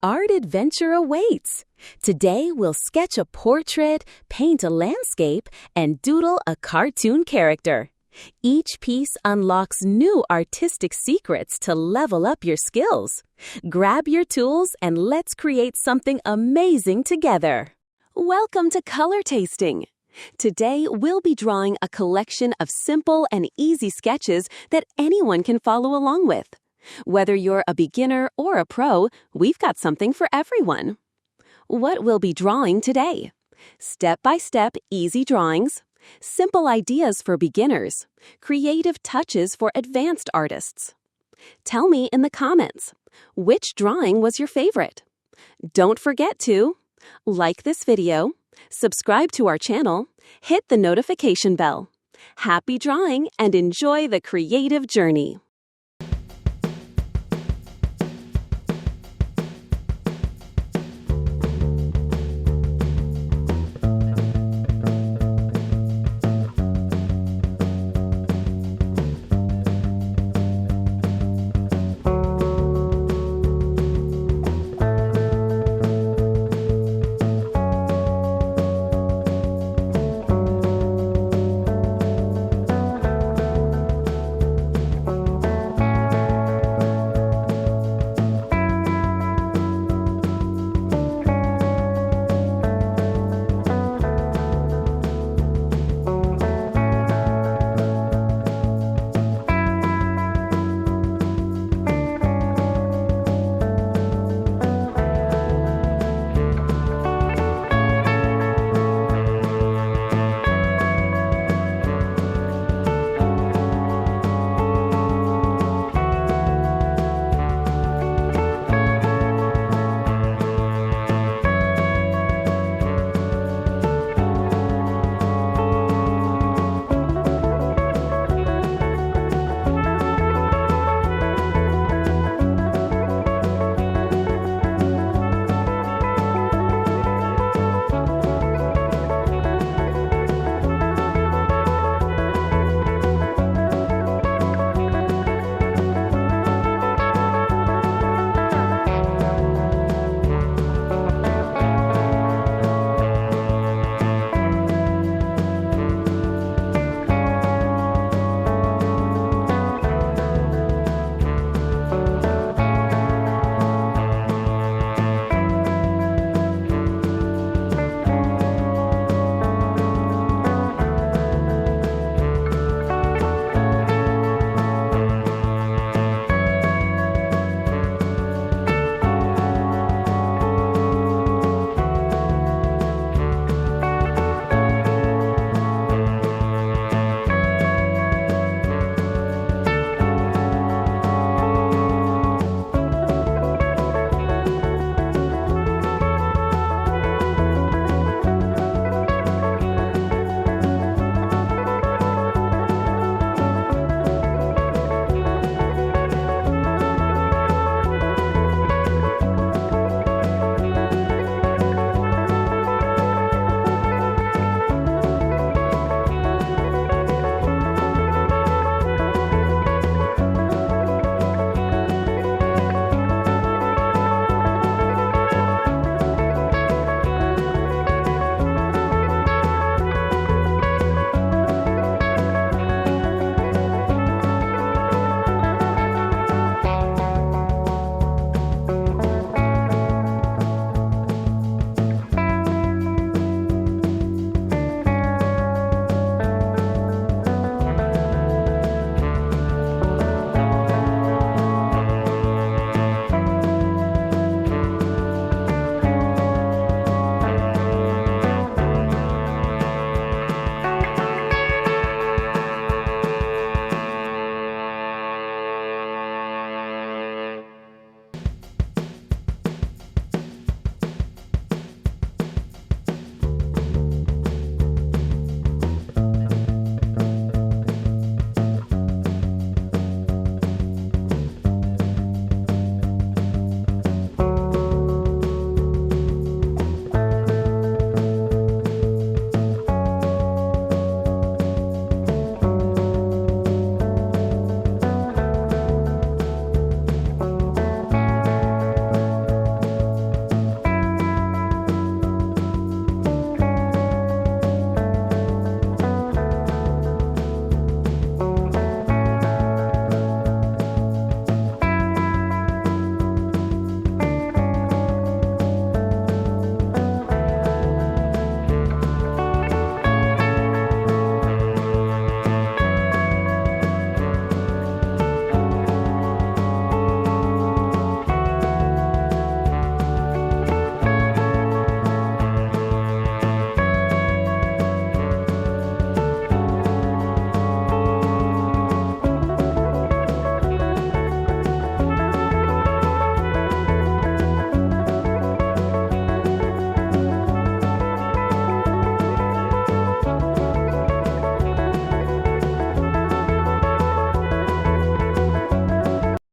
Art adventure awaits. Today we'll sketch a portrait, paint a landscape, and doodle a cartoon character. Each piece unlocks new artistic secrets to level up your skills. Grab your tools and let's create something amazing together. Welcome to Color Tasting. Today we'll be drawing a collection of simple and easy sketches that anyone can follow along with. Whether you're a beginner or a pro, we've got something for everyone. What we'll be drawing today: step-by-step easy drawings, simple ideas for beginners, creative touches for advanced artists. Tell me in the comments, which drawing was your favorite? Don't forget to like this video, subscribe to our channel, hit the notification bell. Happy drawing and enjoy the creative journey!